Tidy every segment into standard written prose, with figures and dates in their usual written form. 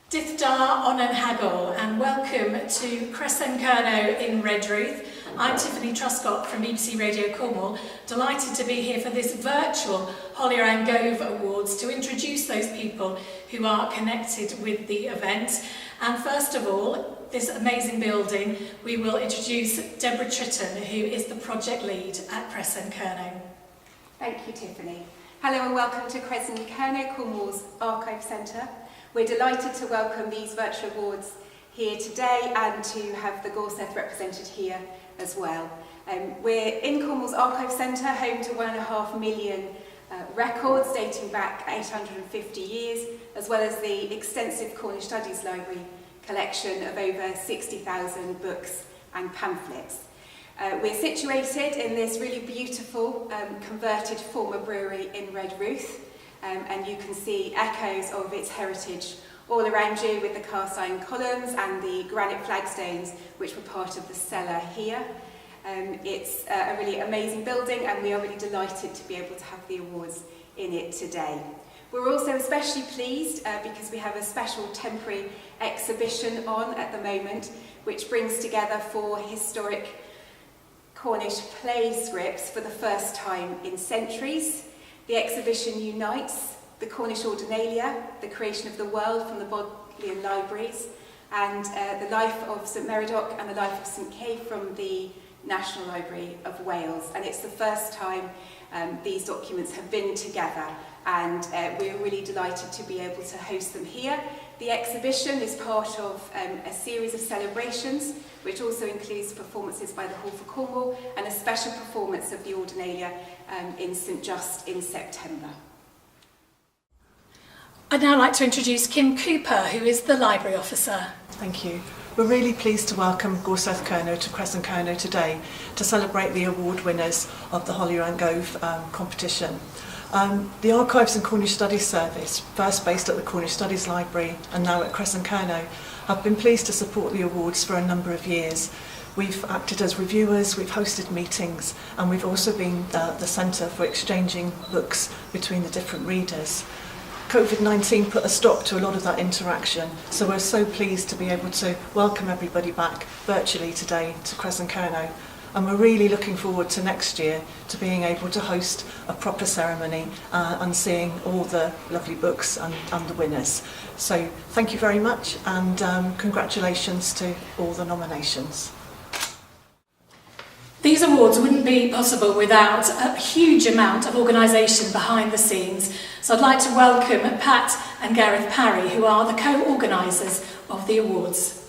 Dith da onan hagol and welcome to Kresen Kernow in Redruth. I'm Tiffany Truscott from BBC Radio Cornwall, delighted to be here for this virtual Gof Awards to introduce those people who are connected with the event. And first of all, this amazing building, we will introduce Deborah Tritton, who is the project lead at Kresen Kernow. Thank you, Tiffany. Hello and welcome to Kresen Kernow, Cornwall's Archive Centre. We're delighted to welcome these virtual awards here today and to have the Gorseth represented here as well. We're in Cornwall's Archive Centre, home to 1.5 million records dating back 850 years, as well as the extensive Cornish Studies Library collection of over 60,000 books and pamphlets. We're situated in this really beautiful converted former brewery in Redruth. And you can see echoes of its heritage all around you with the cast iron columns and the granite flagstones which were part of the cellar here. It's a really amazing building and we are really delighted to be able to have the awards in it today. We're also especially pleased because we have a special temporary exhibition on at the moment which brings together 4 historic Cornish play scripts for the first time in centuries. The exhibition unites the Cornish Ordinalia, the creation of the world from the Bodleian libraries, and the life of St Meridoc and the life of St Cay from the National Library of Wales. And it's the first time these documents have been together, and we're really delighted to be able to host them here. The exhibition is part of a series of celebrations, which also includes performances by the Hall for Cornwall and a special performance of the Ordinalia in St Just in September. I'd now like to introduce Kim Cooper, who is the library officer. Thank you. We're really pleased to welcome Gof Kernow to Kresen Kernow today to celebrate the award winners of the Gof competition. The Archives and Cornish Studies Service, first based at the Cornish Studies Library and now at Kresen Kernow, have been pleased to support the awards for a number of years. We've acted as reviewers, we've hosted meetings, and we've also been the centre for exchanging books between the different readers. COVID-19 put a stop to a lot of that interaction, so we're so pleased to be able to welcome everybody back virtually today to Kresen Kernow. And we're really looking forward to next year to being able to host a proper ceremony and seeing all the lovely books and the winners. So thank you very much and congratulations to all the nominations. These awards wouldn't be possible without a huge amount of organisation behind the scenes. So I'd like to welcome Pat and Gareth Parry, who are the co-organisers of the awards.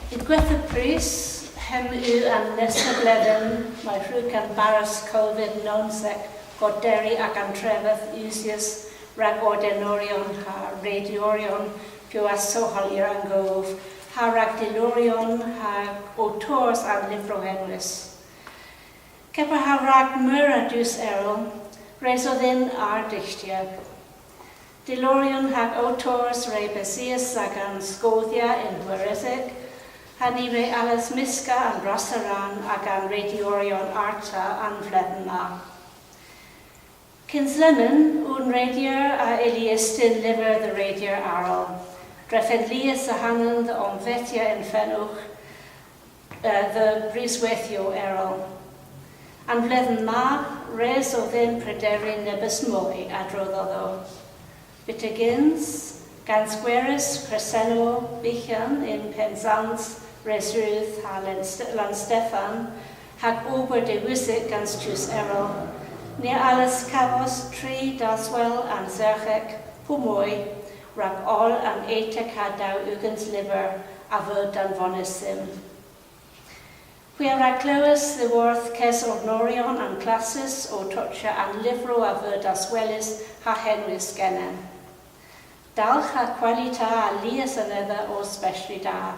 I gwerthu pris, hem an nesaf leden, mae rhywg an baras Covid-19 goderi ac antrefedd usius rhag ordenorion ha radiorion piwaso holir an gof, ha rhag dilorion ha autors an librohenwys. Cepa ha rhag Meur a dus erol, resoddyn ar dichtiag. Dilorion hag autors rei besias ag an sgoddia in Hwyresig, Hanni re alles miska an Brassaran ag an radiorion arta an Fledden ma. Kinslemen un radior a Eliastin liver the radior arol. Drefed Lias a hanan the omvetia in Fenwch the briswethio erol. An Fledden ma res o then prederin nebus moi adroddodo. Bitagins, gan squares Creseno bichan in Penzance Redruth ha Llansteffan, hag ober de wisig gans jus erol, near alles cavos tri daswell and zerchek, pumoi, rag all and etek ha dau ugens liver, aver dan vonissim. Quia rag cloes the worth kes ordinorion and classes o tocha and livro aver daswellis ha henwys genen. Dalch ha qualita a lias another o specially da.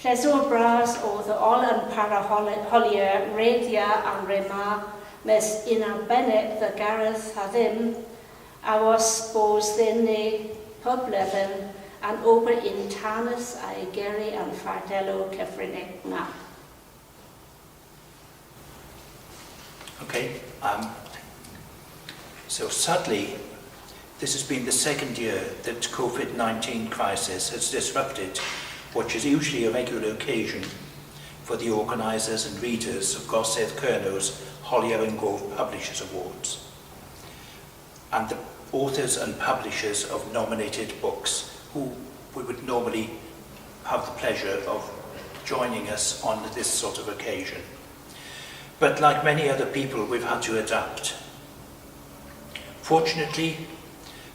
Plesor bras o the all and paraholier radia and rema mes ina benet the Gareth hadim a was bos thine publiven and ober in Tanis a Geri and Fardello Kefrinek na. Okay, so sadly this has been the second year that COVID-19 crisis has disrupted what is usually a regular occasion for the organisers and readers of Gof Kernow's Hollier and Gof Publishers Awards, and the authors and publishers of nominated books who we would normally have the pleasure of joining us on this sort of occasion. But like many other people, we've had to adapt. Fortunately,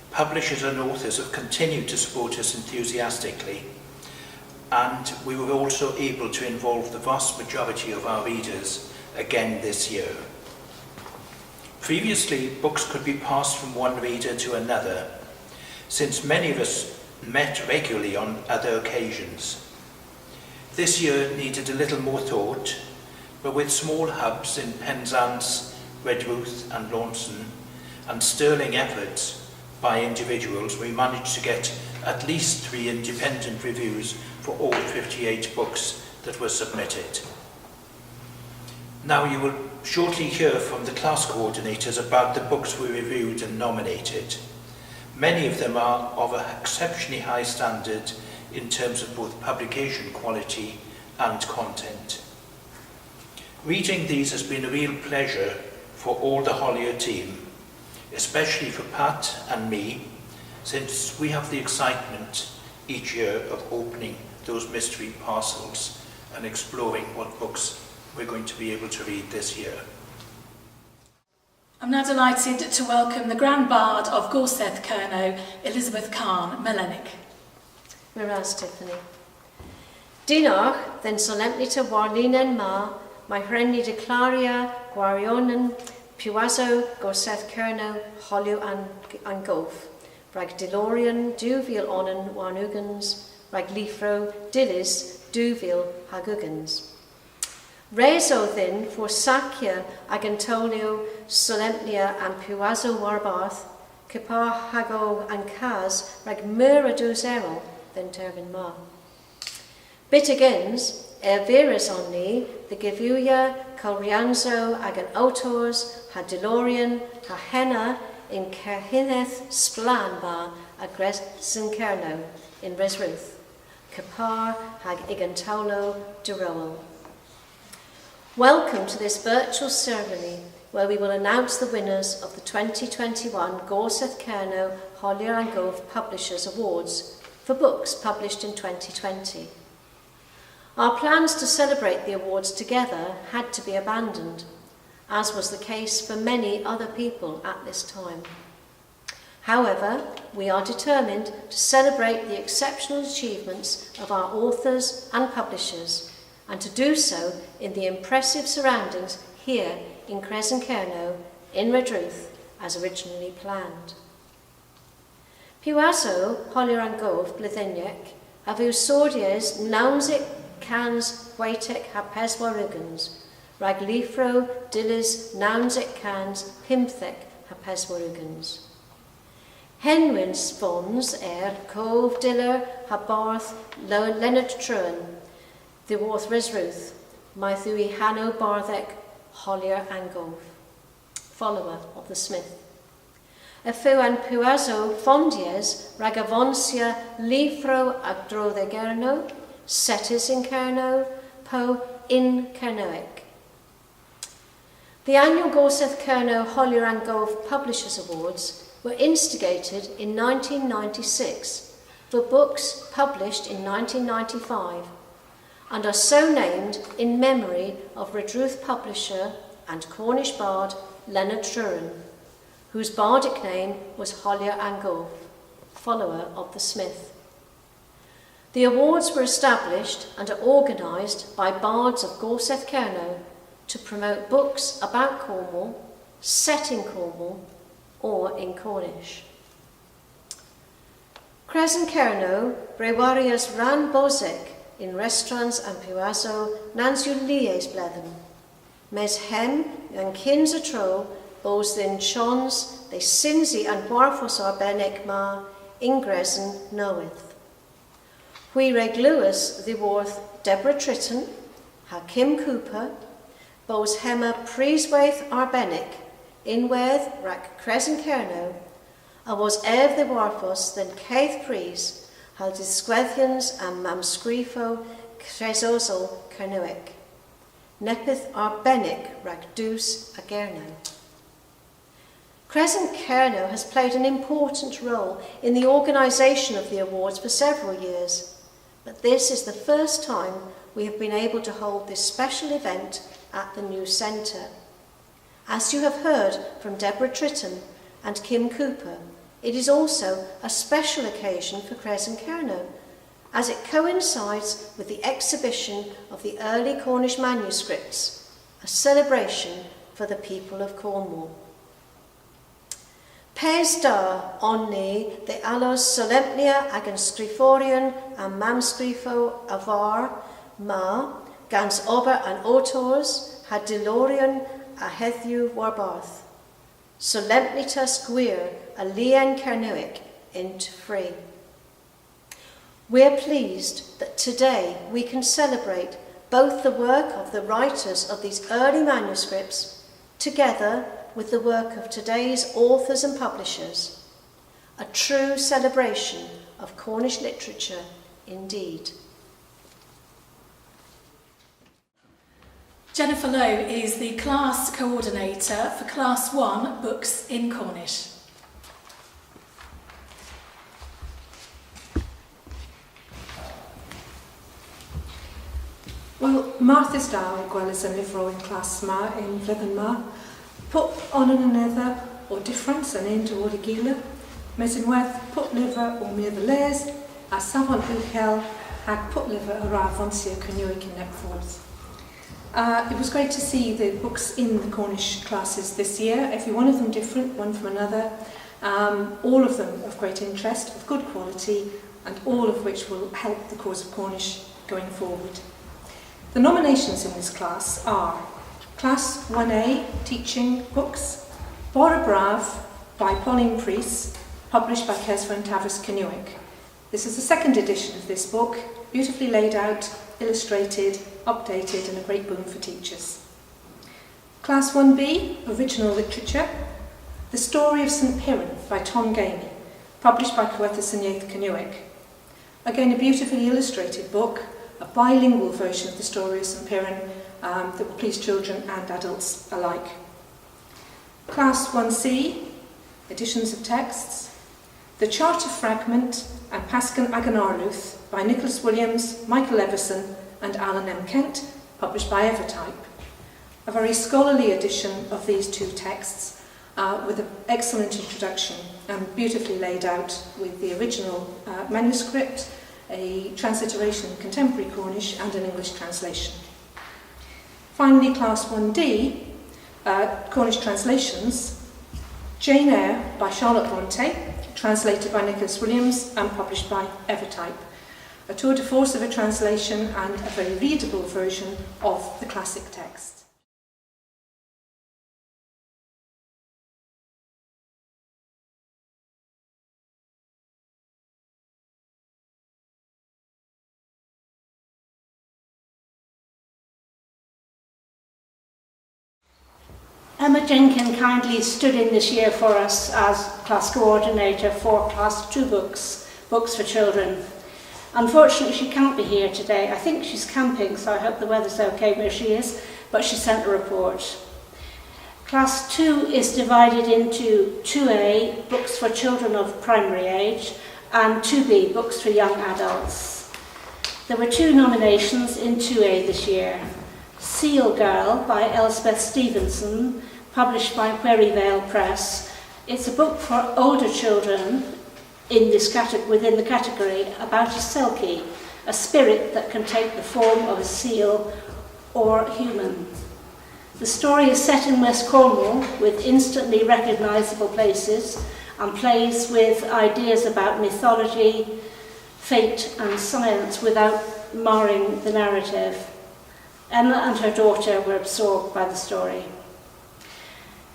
publishers and authors have continued to support us enthusiastically, and we were also able to involve the vast majority of our readers again this year. Previously, books could be passed from one reader to another, since many of us met regularly on other occasions. This year needed a little more thought, but with small hubs in Penzance, Redruth and Launceston, and sterling efforts by individuals, we managed to get at least 3 independent reviews for all 58 books that were submitted. Now you will shortly hear from the class coordinators about the books we reviewed and nominated. Many of them are of an exceptionally high standard in terms of both publication quality and content. Reading these has been a real pleasure for all the Hollier team, especially for Pat and me, since we have the excitement each year of opening those mystery parcels and exploring what books we're going to be able to read this year. I'm now delighted to welcome the Grand Bard of Gorsedd Kernow, Elizabeth Carn Melenik. Whereas Tiffany. Dinach, then solemnly to Warlinen Ma, my hrenni declaria, Guarionen, Puazo, Gorsedd Kernow, Holliw and Gof, rag Delorian, Duviel onen Warnugans, rag Lifro, Dillis, Duviel Hagugans. Rezo then for Sacia, Agantonio, Solemnia and Puazo Warbath, Kipar Hago and Kaz, rag Meur Errol, then Tervin Ma. Bit agains, Veris onni, the Givuya, Colrianzo, Agan Autors, ha Delorian, ha Henna, in Kerhineth Splanba, a Kresen Kernow, in Redruth, Kapar, hag Igantaulo, Derowell. Welcome to this virtual ceremony where we will announce the winners of the 2021 Gorsedd Kernow Hollier and Gof Publishers Awards for books published in 2020. Our plans to celebrate the awards together had to be abandoned, as was the case for many other people at this time. However, we are determined to celebrate the exceptional achievements of our authors and publishers, and to do so in the impressive surroundings here in Kresen Kernow, in Redruth, as originally planned. Puazo, Hollier and Gof, Blythiniac, avu sordies naunsic cans waitek hapes warugans, rag lifro dillis naunsic cans himthek hapes warugans. Henwyn spons cove diller habarth Leonard Truan, the Worth Redruth, Maithui Hanno Bardh, Hollier and Gof, follower of the Smith. Efu and Puazo fondies ragavoncia lifro agdro de Kernow, setis in Kernow, po in Kernowic. The annual Gorsedd Kernow Hollier and Gof Publishers Awards were instigated in 1996 for books published in 1995, and are so named in memory of Redruth publisher and Cornish bard Leonard Truan, whose bardic name was Hollier and Gof, follower of the Smith. The awards were established and are organised by bards of Gorsedd Kernow to promote books about Cornwall, set in Cornwall, or in Cornish. Kresen Kernow, Brewarias Ran Bozek, in restaurants and Puazo, nans yw lies bledden. Mes hem, yn kins a tro, bos then chons, they sinsi and warfos arbenig ma, ingresen knoweth. Hui reg Lewis, the worth Deborah Tritton, ha Kim Cooper, bos hema Prieswaith arbenig, inwedd rac Kresen Kernow, a was the warfos than Keith Pries, hal disgweddians and mamsgrifo Kresen Kernow. Nepith arbennig rag dus a Kernow. Kresen Kernow has played an important role in the organisation of the awards for several years, but this is the first time we have been able to hold this special event at the new centre. As you have heard from Deborah Tritton and Kim Cooper, it is also a special occasion for Kresen Kernow, as it coincides with the exhibition of the early Cornish manuscripts, a celebration for the people of Cornwall. Pes da onni de allos solemnia ag yn sgriforion a mamsgrifo avar ma gans ober an autors had delorion a heddiw war Bardh. Solemnitas gwir a lien Kernowic int free. We're pleased that today we can celebrate both the work of the writers of these early manuscripts together with the work of today's authors and publishers. A true celebration of Cornish literature indeed. Jennifer Lowe is the class coordinator for Class 1 Books in Cornish. Wel, Martha's Dow gwelys yn lyfro yn clas ma, yn flwyddyn ma. Put on yn another o difference yn un dod i gilydd. Mes yn werth put lyfr o mir the les, a safon uchel ag put lyfr yr afon sy'n cynnig yn Nepforth. It was great to see the books in the Cornish classes this year, every one of them different, one from another, all of them of great interest, of good quality, and all of which will help the cause of Cornish going forward. The nominations in this class are Class 1A Teaching Books, Bora Braf by Pauline Pries, published by Kesva and Tavris Kernow. This is the second edition of this book, beautifully laid out, illustrated, updated, and a great boon for teachers. Class 1B Original Literature, The Story of St Piran by Tom Gainey, published by Cywyddau Syniaeth Kernow. Again, a beautifully illustrated book, a bilingual version of the story of St Piran that will please children and adults alike. Class 1C, editions of texts, The Charter Fragment and Pascan ag an Arluth by Nicholas Williams, Michael Everson and Alan M. Kent, published by Evertype. A very scholarly edition of these two texts with an excellent introduction and beautifully laid out with the original manuscript, a transliteration in contemporary Cornish and an English translation. Finally, Class 1D, Cornish translations, Jane Eyre by Charlotte Bronte, translated by Nicholas Williams and published by Evertype. A tour de force of a translation and a very readable version of the classic text. Emma Jenkin kindly stood in this year for us as class coordinator for Class 2 books for children. Unfortunately, she can't be here today. I think she's camping, so I hope the weather's okay where she is, but she sent a report. Class 2 is divided into 2A, books for children of primary age, and 2B, books for young adults. There were 2 nominations in 2A this year. Seal Girl by Elspeth Stevenson, published by Wherryvale Press. It's a book for older children in this within the category about a selkie, a spirit that can take the form of a seal or human. The story is set in West Cornwall with instantly recognisable places and plays with ideas about mythology, fate and science without marring the narrative. Emma and her daughter were absorbed by the story.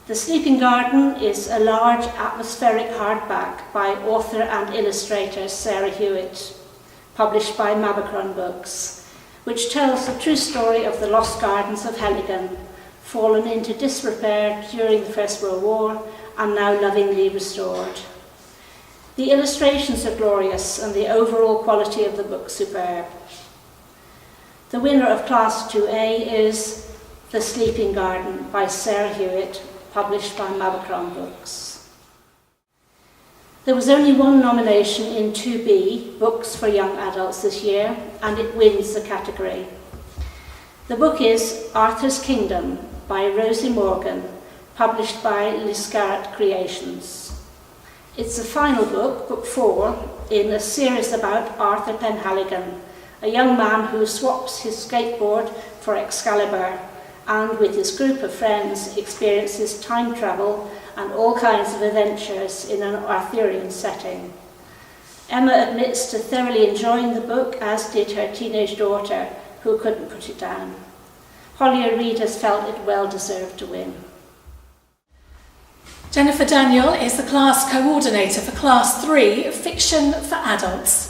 The Sleeping Garden is a large atmospheric hardback by author and illustrator Sarah Hewitt, published by Mabacron Books, which tells the true story of the lost gardens of Heligan, fallen into disrepair during the First World War and now lovingly restored. The illustrations are glorious and the overall quality of the book superb. The winner of Class 2A is The Sleeping Garden by Sarah Hewitt, published by Mabacron Books. There was only one nomination in 2B, Books for Young Adults, this year, and it wins the category. The book is Arthur's Kingdom by Rosie Morgan, published by Liscaret Creations. It's the final book, book 4, in a series about Arthur Penhaligon, a young man who swaps his skateboard for Excalibur and with his group of friends experiences time travel and all kinds of adventures in an Arthurian setting. Emma admits to thoroughly enjoying the book, as did her teenage daughter, who couldn't put it down. Hollier readers felt it well deserved to win. Jennifer Daniel is the class coordinator for Class 3, Fiction for Adults.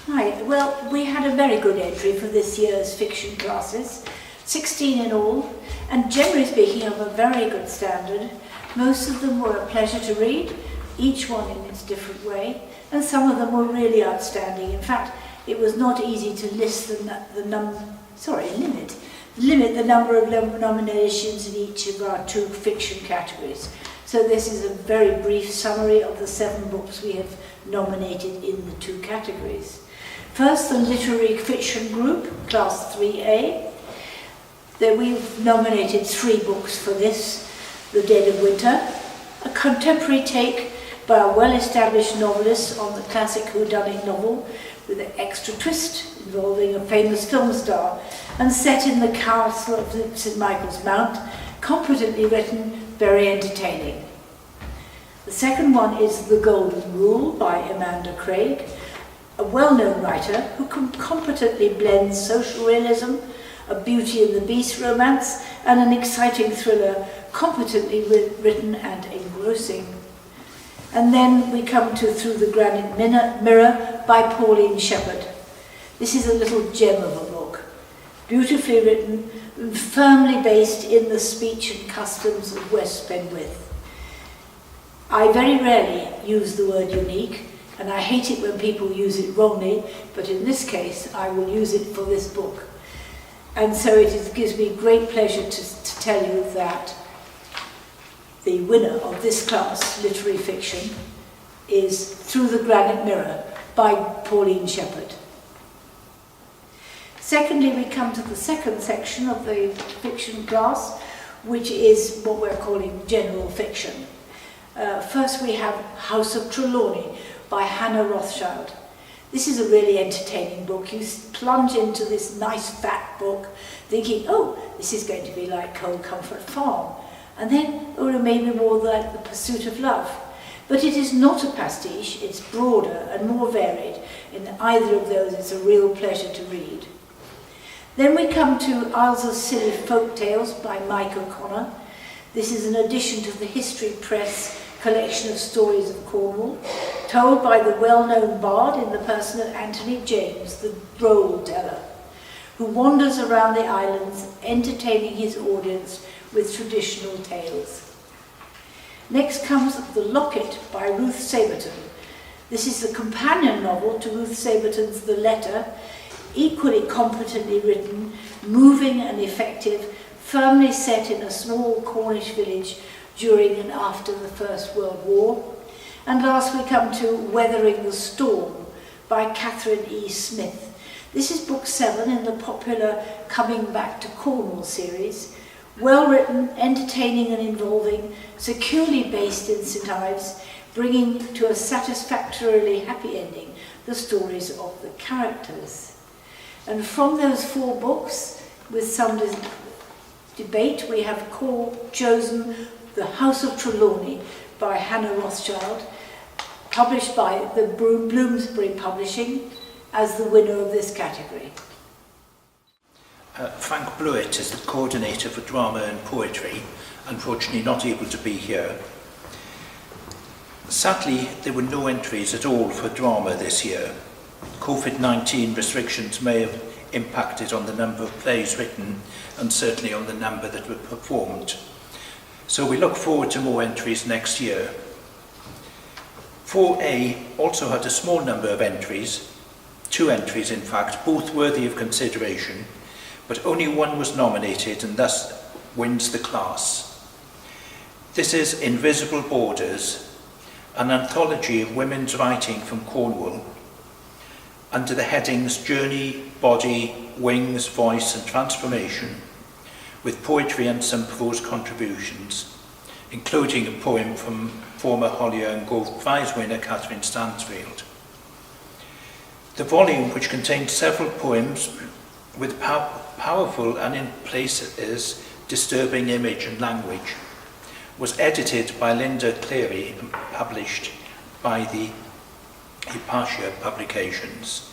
Hi, well, we had a very good entry for this year's fiction classes, 16 in all, and generally speaking of a very good standard. Most of them were a pleasure to read, each one in its different way, and some of them were really outstanding. In fact, it was not easy to list limit the number of nominations in each of our 2 fiction categories. So this is a very brief summary of the 7 books we have nominated in the 2 categories. First, the literary fiction group, Class 3A. We've nominated 3 books for this. The Dead of Winter, a contemporary take by a well-established novelist on the classic whodunit novel with an extra twist involving a famous film star and set in the castle of St. Michael's Mount, competently written, very entertaining. The second one is The Golden Rule by Amanda Craig, a well-known writer who competently blends social realism, a Beauty and the Beast romance, and an exciting thriller, competently written and engrossing. And then we come to Through the Granite Mirror by Pauline Shepherd. This is a little gem of a book, beautifully written, firmly based in the speech and customs of West Penwith. I very rarely use the word unique, and I hate it when people use it wrongly, but in this case I will use it for this book. And so it gives me great pleasure to tell you that the winner of this class, literary fiction, is Through the Granite Mirror by Pauline Shepherd. Secondly, we come to the second section of the fiction class, which is what we're calling general fiction. First we have House of Trelawney by Hannah Rothschild. This is a really entertaining book. You plunge into this nice fat book thinking, oh, this is going to be like Cold Comfort Farm. And then, oh, it may be more like The Pursuit of Love. But it is not a pastiche, it's broader and more varied. In either of those, it's a real pleasure to read. Then we come to Isles of Silly Folk Tales by Mike O'Connor. This is an addition to the History Press collection of stories of Cornwall, told by the well-known bard in the person of Anthony James, the roll teller, who wanders around the islands entertaining his audience with traditional tales. Next comes The Locket by Ruth Saberton. This is the companion novel to Ruth Saberton's The Letter, equally competently written, moving and effective, firmly set in a small Cornish village during and after the First World War. And last we come to Weathering the Storm by Catherine E. Smith. This is book 7 in the popular Coming Back to Cornwall series. Well written, entertaining and involving, securely based in St. Ives, bringing to a satisfactorily happy ending the stories of the characters. And from those 4 books, with some debate, we have chosen The House of Trelawney by Hannah Rothschild, published by the Bloomsbury Publishing, as the winner of this category. Frank Blewett is the coordinator for drama and poetry, unfortunately not able to be here. Sadly, there were no entries at all for drama this year. COVID-19 restrictions may have impacted on the number of plays written and certainly on the number that were performed. So we look forward to more entries next year. 4A also had a small number of entries, 2 entries in fact, both worthy of consideration, but only one was nominated and thus wins the class. This is Invisible Borders, an anthology of women's writing from Cornwall, under the headings Journey, Body, Wings, Voice and Transformation, with poetry and some prose contributions, including a poem from former Hollier and Gof Prize winner Catherine Stansfield. The volume, which contains several poems with powerful and in places disturbing image and language, was edited by Linda Cleary and published by the Hypatia Publications.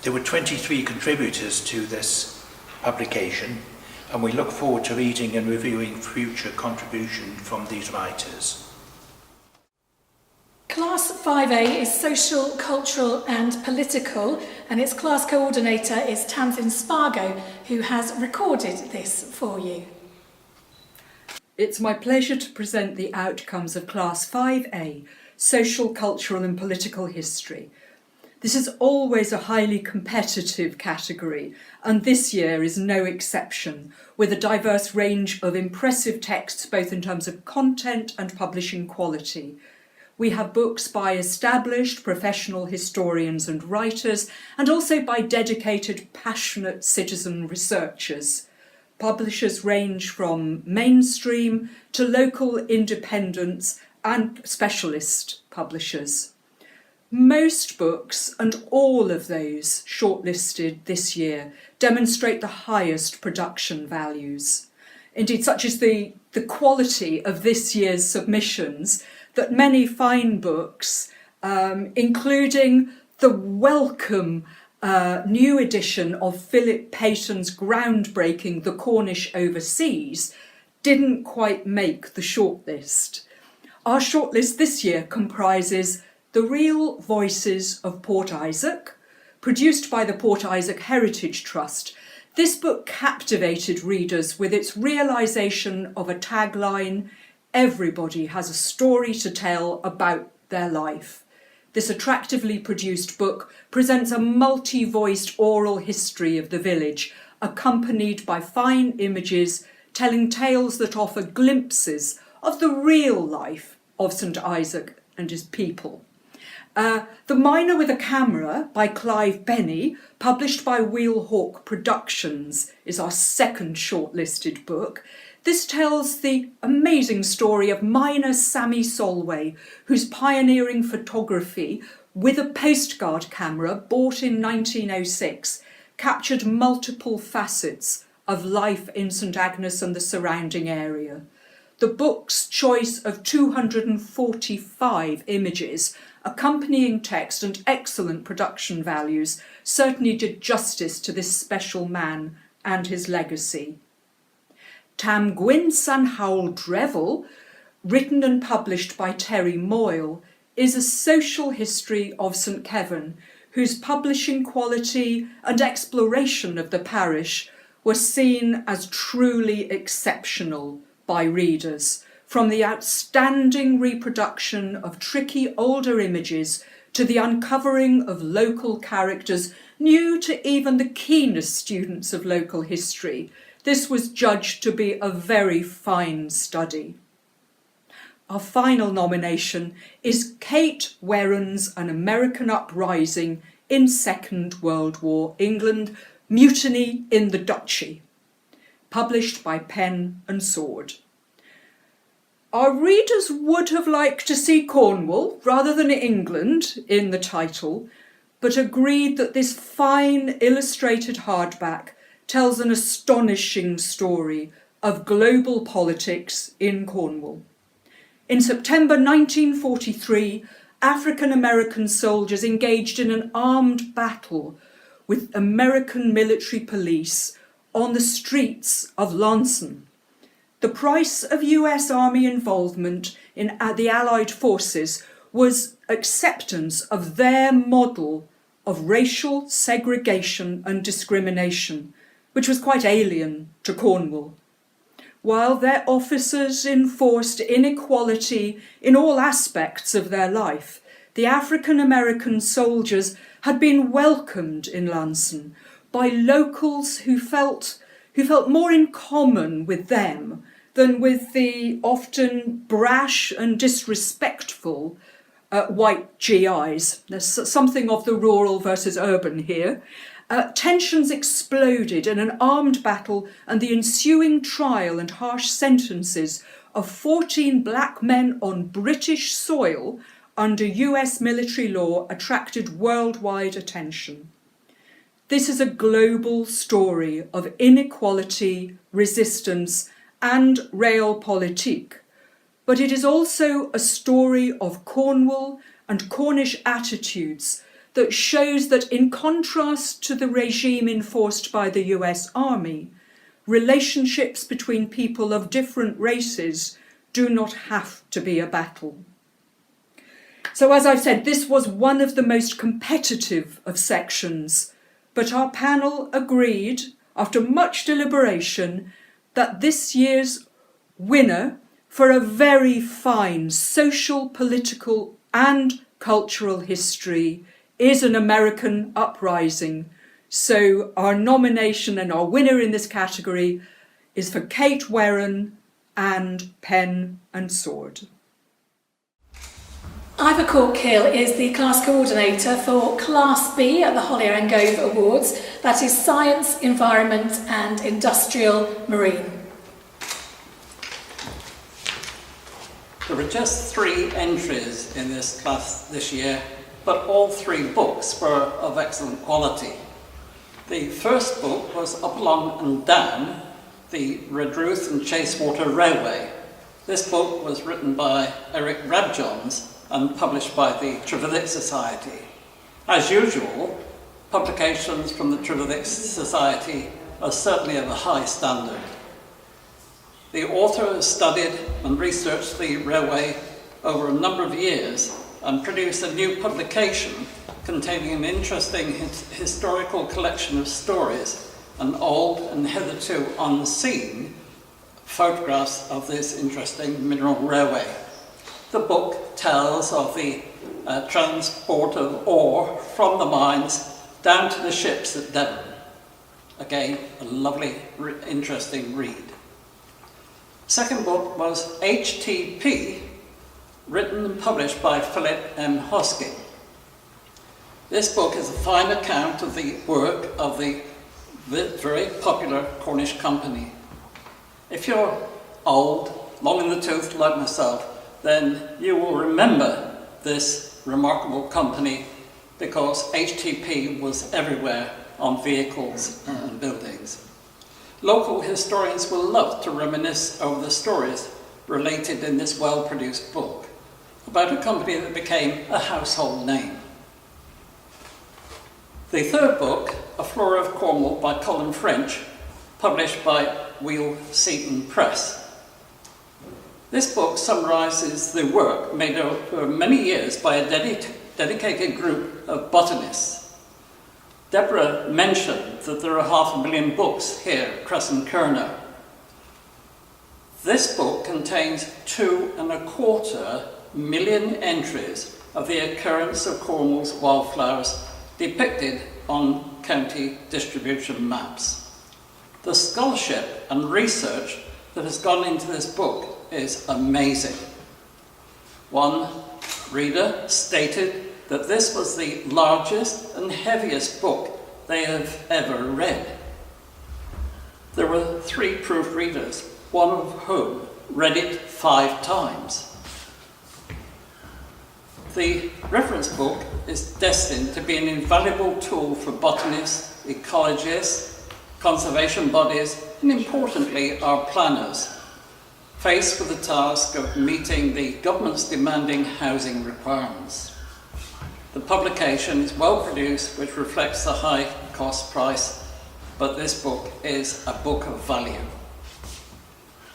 There were 23 contributors to this publication, and we look forward to reading and reviewing future contributions from these writers. Class 5A is social, cultural and political, and its class coordinator is Tamsin Spargo, who has recorded this for you. It's my pleasure to present the outcomes of Class 5A, Social, Cultural and Political History. This is always a highly competitive category, and this year is no exception, with a diverse range of impressive texts both in terms of content and publishing quality. We have books by established professional historians and writers, and also by dedicated, passionate citizen researchers. Publishers range from mainstream to local independents and specialist publishers. Most books, and all of those shortlisted this year, demonstrate the highest production values. Indeed, such is the quality of this year's submissions that many fine books, including the welcome new edition of Philip Peyton's groundbreaking The Cornish Overseas, didn't quite make the shortlist. Our shortlist this year comprises The Real Voices of Port Isaac, produced by the Port Isaac Heritage Trust. This book captivated readers with its realisation of a tagline, "Everybody has a story to tell about their life." This attractively produced book presents a multi-voiced oral history of the village, accompanied by fine images telling tales that offer glimpses of the real life of St Isaac and his people. The Miner with a Camera by Clive Benny, published by Wheelhawk Productions, is our second shortlisted book. This tells the amazing story of miner Sammy Solway, whose pioneering photography with a postcard camera bought in 1906 captured multiple facets of life in St Agnes and the surrounding area. The book's choice of 245 images, accompanying text and excellent production values certainly did justice to this special man and his legacy. Tam Gwyn San Hawl Drevel, written and published by Terry Moyle, is a social history of St Kevin, whose publishing quality and exploration of the parish were seen as truly exceptional by readers, from the outstanding reproduction of tricky older images to the uncovering of local characters new to even the keenest students of local history. This was judged to be a very fine study. Our final nomination is Kate Warren's An American Uprising in Second World War England, Mutiny in the Duchy, published by Pen and Sword. Our readers would have liked to see Cornwall rather than England in the title, but agreed that this fine illustrated hardback tells an astonishing story of global politics in Cornwall. In September 1943, African-American soldiers engaged in an armed battle with American military police on the streets of Launceston. The price of US Army involvement in the Allied forces was acceptance of their model of racial segregation and discrimination, which was quite alien to Cornwall. while their officers enforced inequality in all aspects of their life, the African American soldiers had been welcomed in Lanson by locals who felt more in common with them than with the often brash and disrespectful white GIs. There's something of the rural versus urban here. Tensions exploded in an armed battle, and the ensuing trial and harsh sentences of 14 black men on British soil under US military law attracted worldwide attention. This is a global story of inequality, resistance, and realpolitik, but it is also a story of Cornwall and Cornish attitudes that shows that, in contrast to the regime enforced by the US Army, relationships between people of different races do not have to be a battle. So, as I've said, this was one of the most competitive of sections, but our panel agreed, after much deliberation, that this year's winner for a very fine social, political and cultural history is An American Uprising. So our nomination and our winner in this category is for Kate Werran and Pen and Sword. Ivor Corkhill is the class coordinator for Class B at the Hollier and Gof Awards. That is Science, Environment and Industrial Marine. There were just 3 entries in this class this year, but all 3 books were of excellent quality. The first book was Up Along and Down, the Redruth and Chasewater Railway. This book was written by Eric Rabjohns and published by the Trevithick Society. As usual, publications from the Trevithick Society are certainly of a high standard. The author has studied and researched the railway over a number of years and produced a new publication containing an interesting historical collection of stories and old and hitherto unseen photographs of this interesting mineral railway. The book tells of the transport of ore from the mines down to the ships at Devon. Again, a lovely, interesting read. Second book was HTP, written and published by Philip M. Hosking. This book is a fine account of the work of the very popular Cornish company. If you're old, long in the tooth like myself, then you will remember this remarkable company because HTP was everywhere on vehicles and buildings. Local historians will love to reminisce over the stories related in this well-produced book about a company that became a household name. The third book, A Flora of Cornwall by Colin French, published by Wheel Seaton Press. This book summarises the work made over many years by a dedicated group of botanists. Deborah mentioned that there are 500,000 books here at Kresen Kernow. This book contains 2.25 million entries of the occurrence of Cornwall's wildflowers depicted on county distribution maps. The scholarship and research that has gone into this book is amazing. One reader stated that this was the largest and heaviest book they have ever read. There were 3 proofreaders, one of whom read it 5 times. The reference book is destined to be an invaluable tool for botanists, ecologists, conservation bodies, and importantly, our planners, faced with the task of meeting the government's demanding housing requirements. The publication is well produced, which reflects the high cost price, but this book is a book of value.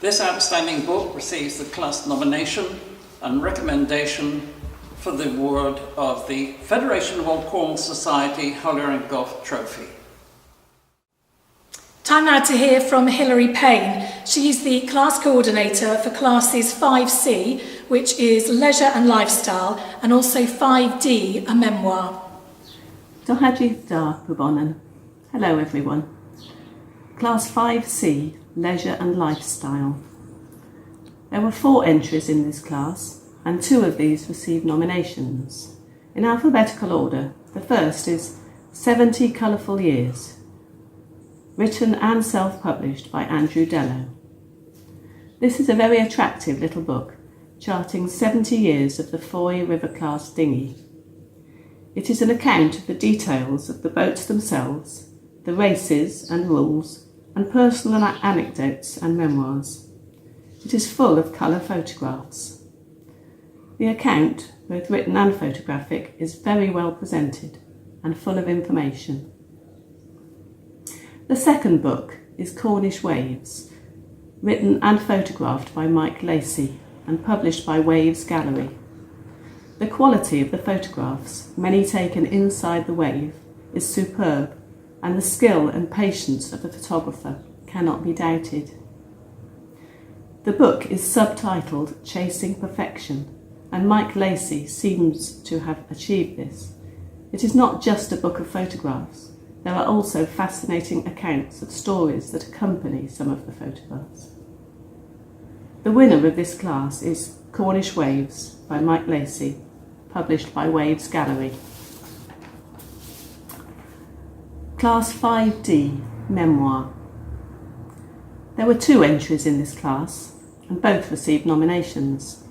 This outstanding book receives the class nomination and recommendation for the award of the Federation of Old Cornwall Society Hollier and Gof Trophy. Time now to hear from Hilary Payne. She's the class coordinator for classes 5C, which is Leisure and Lifestyle, and also 5D, a memoir. Dohadjith da Pubonan. Hello everyone. Class 5C, Leisure and Lifestyle. There were 4 entries in this class, and 2 of these received nominations. In alphabetical order, the first is 70 Colourful Years, written and self-published by Andrew Dello. This is a very attractive little book, charting 70 years of the Foy River-class dinghy. It is an account of the details of the boats themselves, the races and rules, and personal anecdotes and memoirs. It is full of colour photographs. The account, both written and photographic, is very well presented and full of information. The second book is Cornish Waves, written and photographed by Mike Lacey and published by Waves Gallery. The quality of the photographs, many taken inside the wave, is superb, and the skill and patience of the photographer cannot be doubted. The book is subtitled Chasing Perfection, and Mike Lacey seems to have achieved this. It is not just a book of photographs. There are also fascinating accounts of stories that accompany some of the photographs. The winner of this class is Cornish Waves by Mike Lacey, published by Waves Gallery. Class 5D, Memoir. There were 2 entries in this class, and both received nominations.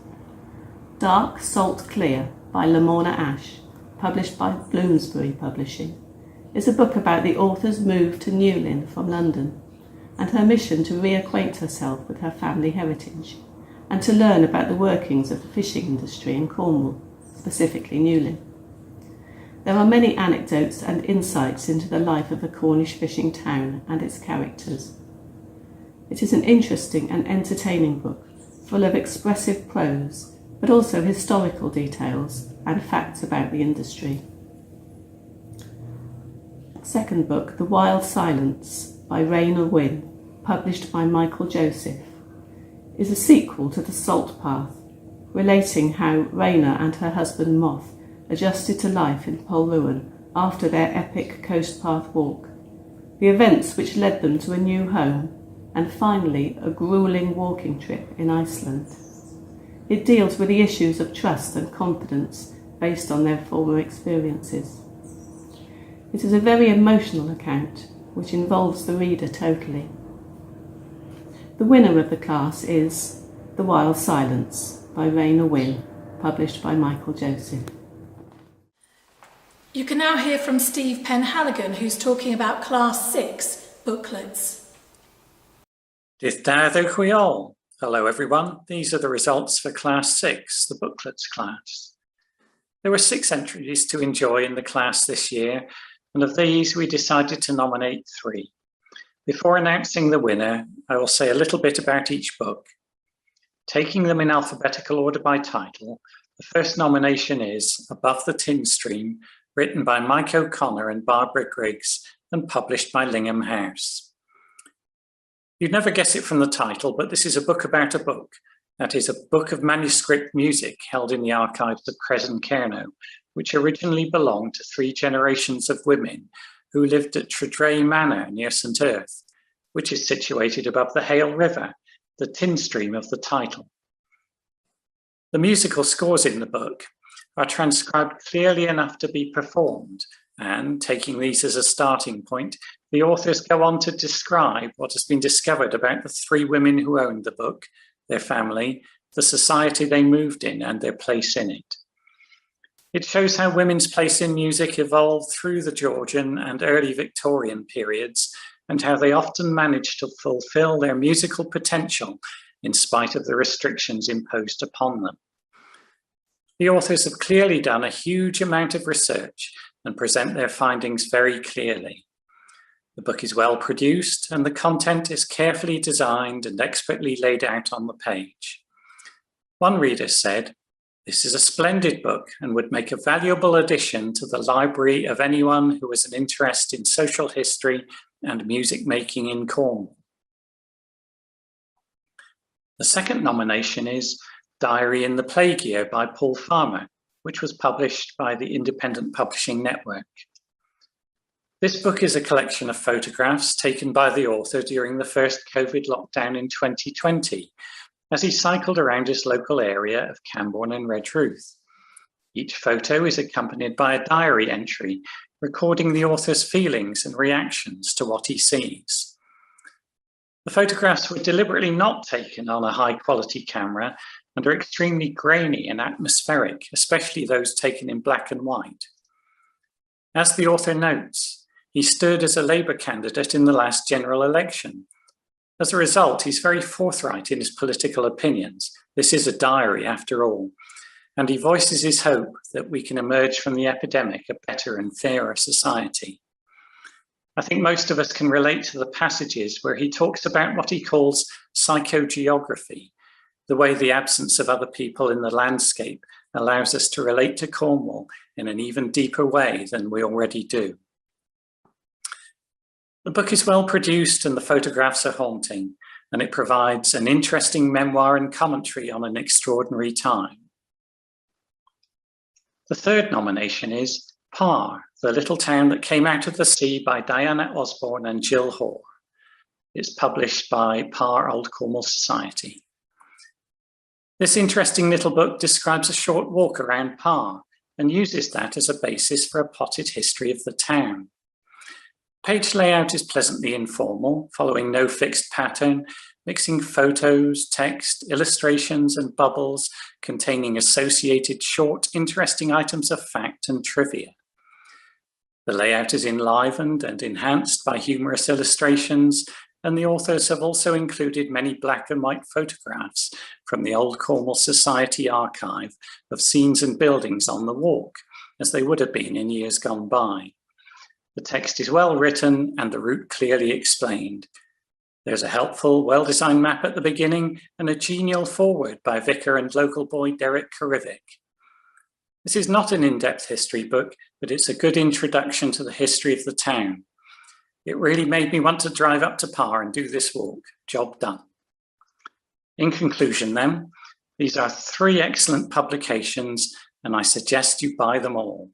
Dark Salt Clear by Lamorna Ash, published by Bloomsbury Publishing, is a book about the author's move to Newlyn from London and her mission to reacquaint herself with her family heritage and to learn about the workings of the fishing industry in Cornwall, specifically Newlyn. There are many anecdotes and insights into the life of the Cornish fishing town and its characters. It is an interesting and entertaining book, full of expressive prose, but also historical details and facts about the industry. Second book, The Wild Silence by Raina Wynne, published by Michael Joseph, is a sequel to The Salt Path, relating how Raina and her husband Moth adjusted to life in Polruan after their epic coast path walk, the events which led them to a new home, and finally a gruelling walking trip in Iceland. It deals with the issues of trust and confidence based on their former experiences. It is a very emotional account which involves the reader totally. The winner of the class is The Wild Silence by Raina Wynne, published by Michael Joseph. You can now hear from Steve Penhaligon, who's talking about Class 6, Booklets. Hello everyone, these are the results for Class 6, the Booklets class. There were 6 entries to enjoy in the class this year, and of these we decided to nominate 3. Before announcing the winner, I will say a little bit about each book. Taking them in alphabetical order by title, the first nomination is Above the Tin Stream, written by Mike O'Connor and Barbara Griggs and published by Lingham House. You'd never guess it from the title, but this is a book about a book. That is a book of manuscript music held in the archives of Kresen Kernow, which originally belonged to 3 generations of women who lived at Tredray Manor near St Earth, which is situated above the Hale River, the tin stream of the title. The musical scores in the book are transcribed clearly enough to be performed, and taking these as a starting point, the authors go on to describe what has been discovered about the 3 women who owned the book, their family, the society they moved in, and their place in it. It shows how women's place in music evolved through the Georgian and early Victorian periods, and how they often managed to fulfill their musical potential in spite of the restrictions imposed upon them. The authors have clearly done a huge amount of research and present their findings very clearly. The book is well produced and the content is carefully designed and expertly laid out on the page. One reader said, "This is a splendid book and would make a valuable addition to the library of anyone who has an interest in social history and music making in Cornwall. The second nomination is Diary in the Plague Year by Paul Farmer, which was published by the Independent Publishing Network. This book is a collection of photographs taken by the author during the first COVID lockdown in 2020, as he cycled around his local area of Camborne and Redruth. Each photo is accompanied by a diary entry recording the author's feelings and reactions to what he sees. The photographs were deliberately not taken on a high-quality camera and are extremely grainy and atmospheric, especially those taken in black and white. As the author notes, he stood as a Labour candidate in the last general election. As a result, he's very forthright in his political opinions. This is a diary, after all, and he voices his hope that we can emerge from the epidemic a better and fairer society. I think most of us can relate to the passages where he talks about what he calls psychogeography, the way the absence of other people in the landscape allows us to relate to Cornwall in an even deeper way than we already do. The book is well produced and the photographs are haunting, and it provides an interesting memoir and commentary on an extraordinary time. The third nomination is Parr, the little town that came out of the sea by Diana Osborne and Jill Hoare. It's published by Parr Old Cornwall Society. This interesting little book describes a short walk around Parr and uses that as a basis for a potted history of the town. Page layout is pleasantly informal, following no fixed pattern, mixing photos, text, illustrations, and bubbles containing associated short, interesting items of fact and trivia. The layout is enlivened and enhanced by humorous illustrations, and the authors have also included many black and white photographs from the Old Cornwall Society archive of scenes and buildings on the walk, as they would have been in years gone by. The text is well written and the route clearly explained. There's a helpful, well-designed map at the beginning and a genial foreword by vicar and local boy Derek Karivic. This is not an in-depth history book, but it's a good introduction to the history of the town. It really made me want to drive up to Parr and do this walk. Job done. In conclusion then, these are 3 excellent publications and I suggest you buy them all.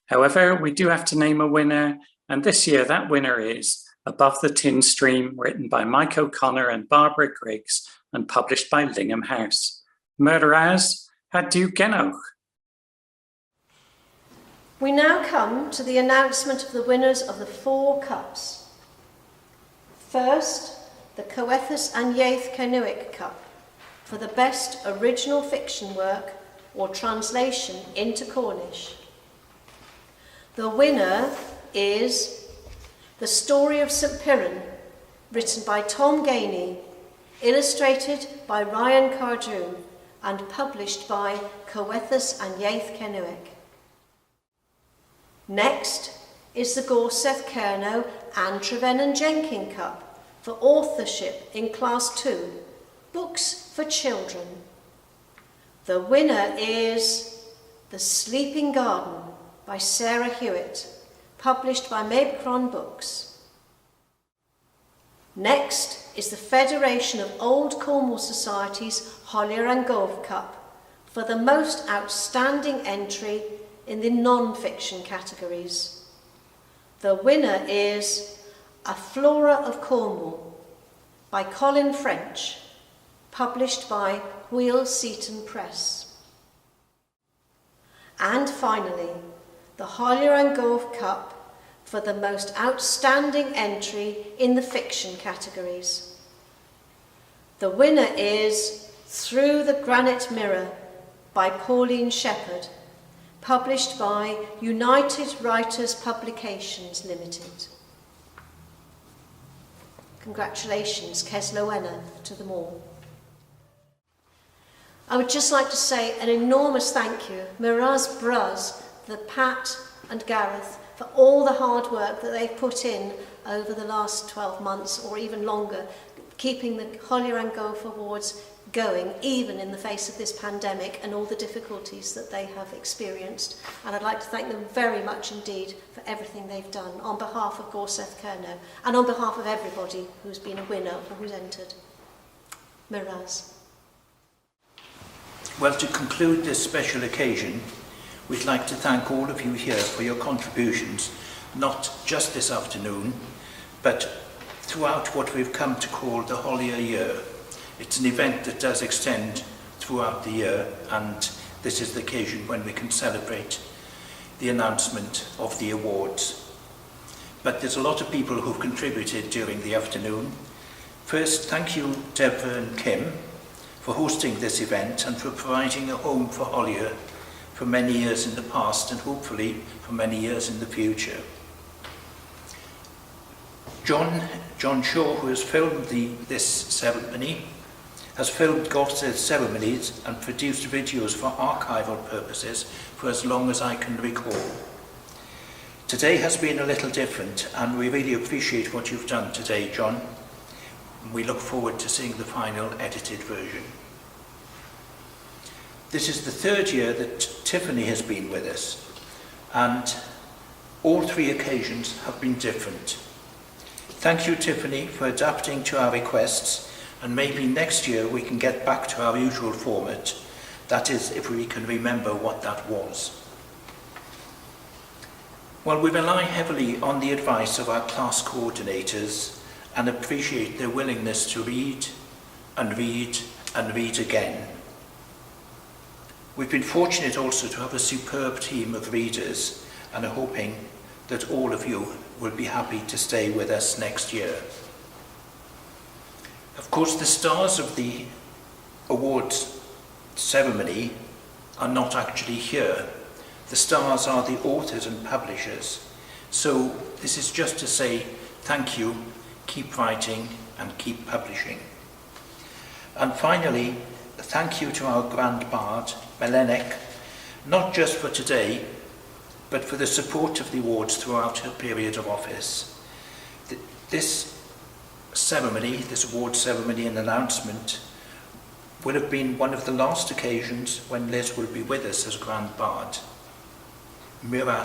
However, we do have to name a winner, and this year that winner is Above the Tin Stream, written by Mike O'Connor and Barbara Griggs and published by Lingham House. Meur Hadw Genoch. We now come to the announcement of the winners of the 4 cups. First, the Coethus and Iaith Kennewick Cup for the best original fiction work or translation into Cornish. The winner is The Story of St Piran, written by Tom Gainey, illustrated by Ryan Cardew, and published by Coethus and Iaith Kennewick. Next is the Kresen Kernow and Trevennan Jenkin Cup for authorship in Class 2, Books for Children. The winner is The Sleeping Garden by Sarah Hewitt, published by Memoir Books. Next is the Federation of Old Cornwall Society's Hollier and Gove Cup for the most outstanding entry in the non-fiction categories. The winner is A Flora of Cornwall by Colin French, published by Wheel Seaton Press. And finally, the Hollier and Gove Cup for the most outstanding entry in the fiction categories. The winner is Through the Granite Mirror by Pauline Shepherd, published by United Writers Publications Limited. Congratulations, Keslowena, to them all. I would just like to say an enormous thank you, Meur's Bros, the Pat and Gareth, for all the hard work that they've put in over the last 12 months or even longer, keeping the Hollier and Gof Awards going, even in the face of this pandemic and all the difficulties that they have experienced. And I'd like to thank them very much indeed for everything they've done on behalf of Gof Kernow and on behalf of everybody who's been a winner or who's entered. Miraz. Well, to conclude this special occasion, we'd like to thank all of you here for your contributions, not just this afternoon, but throughout what we've come to call the Holier Year. It's an event that does extend throughout the year, and this is the occasion when we can celebrate the announcement of the awards. But there's a lot of people who've contributed during the afternoon. First, thank you, Deborah and Kim, for hosting this event and for providing a home for Holier for many years in the past and hopefully for many years in the future. John Shaw, who has filmed this ceremony, has filmed Gof's ceremonies and produced videos for archival purposes for as long as I can recall. Today has been a little different, and we really appreciate what you've done today, John. We look forward to seeing the final edited version. This is the third year that Tiffany has been with us, and all three occasions have been different. Thank you, Tiffany, for adapting to our requests, and maybe next year we can get back to our usual format. That is, if we can remember what that was. Well, we rely heavily on the advice of our class coordinators and appreciate their willingness to read and read and read again. We've been fortunate also to have a superb team of readers and are hoping that all of you will be happy to stay with us next year. Of course, the stars of the awards ceremony are not actually here. The stars are the authors and publishers. So this is just to say thank you, keep writing and keep publishing. And finally, thank you to our Grand Bard, Melenek, not just for today, but for the support of the awards throughout her period of office. This ceremony, this award ceremony and announcement, will have been one of the last occasions when Liz will be with us as Grand Bard. Meur.